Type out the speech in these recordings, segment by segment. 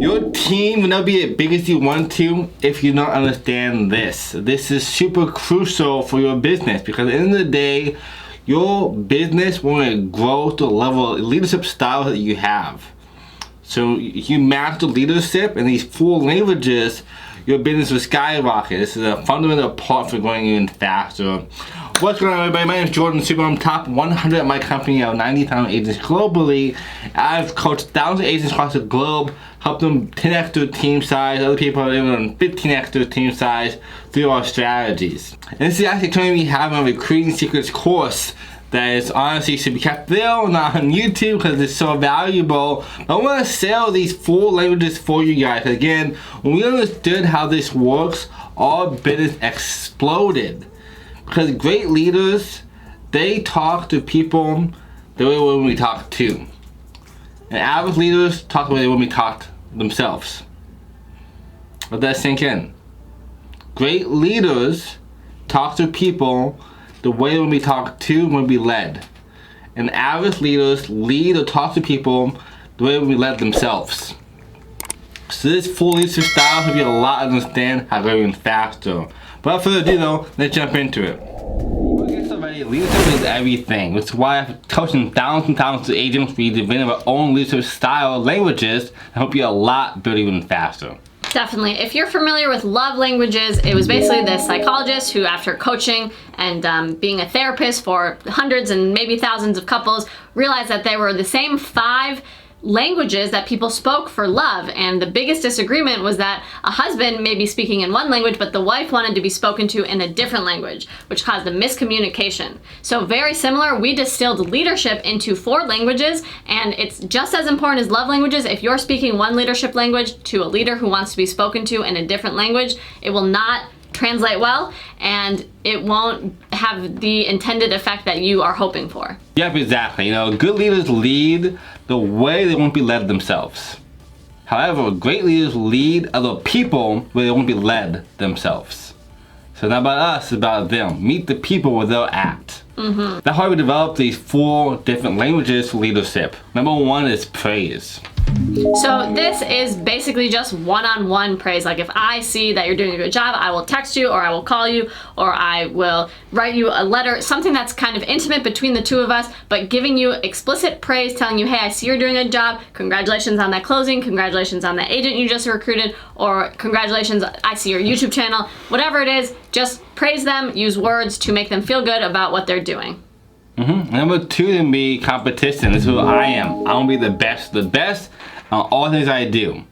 Your team will not be as big as you want to if you don't understand this. This is super crucial for your business because at the end of the day, your business will grow to the level of leadership style that you have. So if you master leadership in these 4 languages, your business will skyrocket. This is a fundamental part for going even faster. What's going on, everybody? My name is Leonard Suber. I'm top 100 at my company of 90,000 agents globally. I've coached thousands of agents across the globe, helped them 10x their team size. Other people are even 15x their team size through our strategies. And this is actually going to be having a recruiting secrets course that is honestly should be kept there, not on YouTube because it's so valuable. But I want to sell these 4 languages for you guys. Again, when we understood how this works, our business exploded. Because great leaders, they talk to people the way when we talk to. And average leaders talk the way when we talk themselves. Let that sink in. Great leaders talk to people the way when we talk to when we led. And average leaders lead or talk to people the way when we led themselves. So this 4 leadership styles will be a lot to understand how to go even faster. Without further ado though, let's jump into it. Leadership is everything, which is why I've coaching thousands and thousands of agents for you to develop our own leadership style languages and help you a lot build even faster. Definitely. If you're familiar with love languages, it was basically this psychologist who, after coaching and being a therapist for hundreds and maybe thousands of couples, realized that they were the same 5 languages that people spoke for love. And the biggest disagreement was that a husband may be speaking in one language, but the wife wanted to be spoken to in a different language, which caused a miscommunication. So very similar, we distilled leadership into 4 languages, and it's just as important as love languages. If you're speaking one leadership language to a leader who wants to be spoken to in a different language, it will not translate well, and it won't have the intended effect that you are hoping for. Yep, exactly. You know, good leaders lead the way they won't be led themselves. However, great leaders lead other people where they won't be led themselves. So it's not about us, it's about them. Meet the people where they're at. That's why we developed these 4 different languages for leadership. Number 1 is praise. So this is basically just one-on-one praise. Like if I see that you're doing a good job, I will text you, or I will call you, or I will write you a letter, something that's kind of intimate between the 2 of us, but giving you explicit praise, telling you, hey, I see you're doing a good job, congratulations on that closing, congratulations on that agent you just recruited, or congratulations, I see your YouTube channel. Whatever it is, just praise them, use words to make them feel good about what they're doing. Number 2 can be competition. This is who I am. I want to be the best on all things I do.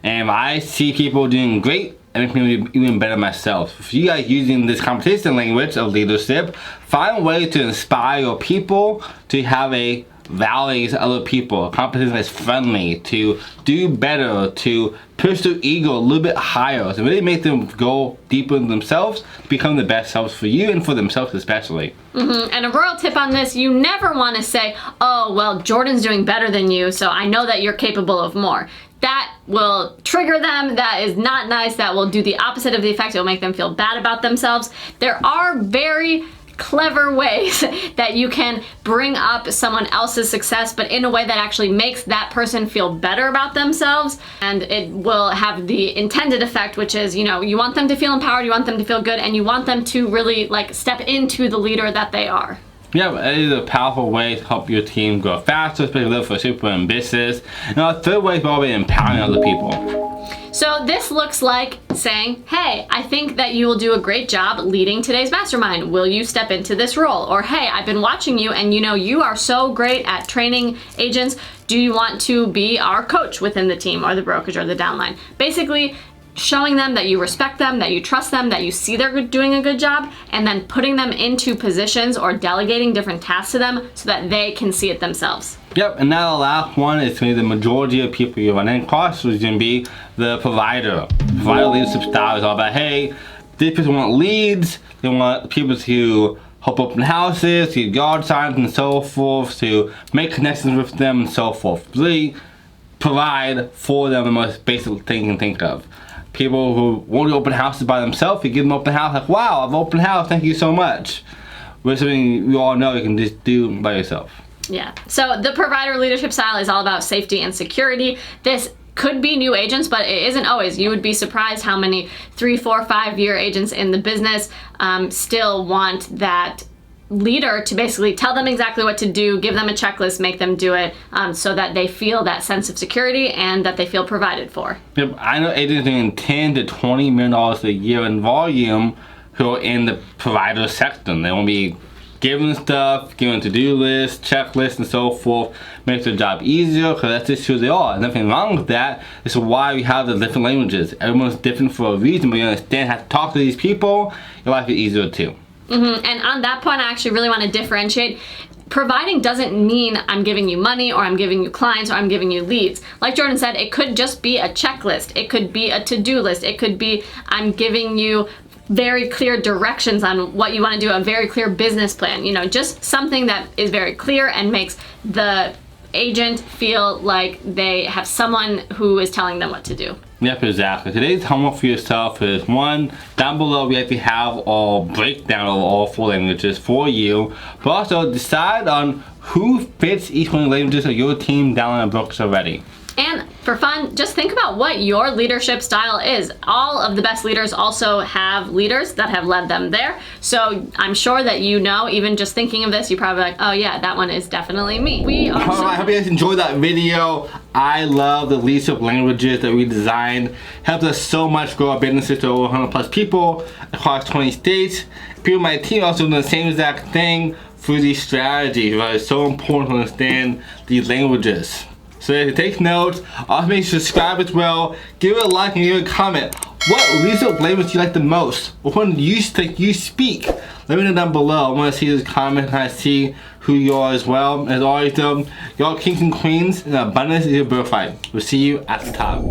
And if I see people doing great, I make me even better myself. If you guys using this competition language of leadership, find a way to inspire your people to have a values other people. A competition that's friendly, to do better, to push their ego a little bit higher, to really make them go deeper in themselves, become the best selves for you and for themselves especially. And a royal tip on this, you never want to say, oh, well, Jordan's doing better than you, so I know that you're capable of more. That will trigger them. That is not nice. That will do the opposite of the effect. It will make them feel bad about themselves. There are very clever ways that you can bring up someone else's success, but in a way that actually makes that person feel better about themselves, and it will have the intended effect, which is, you know, you want them to feel empowered, you want them to feel good, and you want them to really like step into the leader that they are. Yeah, it is a powerful way to help your team grow faster, especially for super ambitious. And our 3rd way is probably empowering other people. So this looks like saying, hey, I think that you will do a great job leading today's mastermind. Will you step into this role? Or, hey, I've been watching you and you know you are so great at training agents. Do you want to be our coach within the team or the brokerage or the downline? Basically, showing them that you respect them, that you trust them, that you see they're doing a good job, and then putting them into positions or delegating different tasks to them so that they can see it themselves. Yep, and now the last one is going to be the majority of people you run across, which is going to be the provider. Provider leadership style is all about, hey, these people want leads, they want people to help open houses, to yard signs and so forth, to make connections with them and so forth. Really provide for them the most basic thing you can think of. People who won't open houses by themselves, you give them open house, like, wow, I've opened house, thank you so much. Which is something you all know you can just do by yourself. Yeah, so the provider leadership style is all about safety and security. This could be new agents, but it isn't always. You would be surprised how many 3, 4, 5-year agents in the business still want that leader to basically tell them exactly what to do, give them a checklist, make them do it, so that they feel that sense of security and that they feel provided for. Yep, I know agents doing $10 to $20 million a year in volume who are in the provider sector. They won't be given stuff, given to-do lists, checklists, and so forth, make their job easier, because that's just who they are. Nothing wrong with that. This is why we have the different languages. Everyone's different for a reason, but you understand how to talk to these people, your life is easier too. And on that point, I actually really want to differentiate. Providing doesn't mean I'm giving you money, or I'm giving you clients, or I'm giving you leads. Like Jordan said, it could just be a checklist. It could be a to-do list. It could be I'm giving you very clear directions on what you want to do, a very clear business plan. You know, just something that is very clear and makes the agent feel like they have someone who is telling them what to do. Yep, exactly. Today's homework for yourself is, one, down below we actually have a breakdown of all 4 languages for you, but also decide on who fits each one of the languages of your team down in the books already. And for fun, just think about what your leadership style is. All of the best leaders also have leaders that have led them there. So I'm sure that you know, even just thinking of this, you're probably like, oh yeah, that one is definitely me. I hope you guys enjoyed that video. I love the leadership languages that we designed. Helped us so much grow our businesses to over 100 plus people across 20 states. People on my team also doing the same exact thing through these strategies. Right? It's so important to understand these languages. So if you take notes, also make sure to subscribe as well. Give it a like and give it a comment. What leadership language do you like the most? What one do you think you speak? Let me know down below. I want to see those comments and I see who you are as well. As always though, y'all kings and queens, and abundance is your birthright. We'll see you at the top.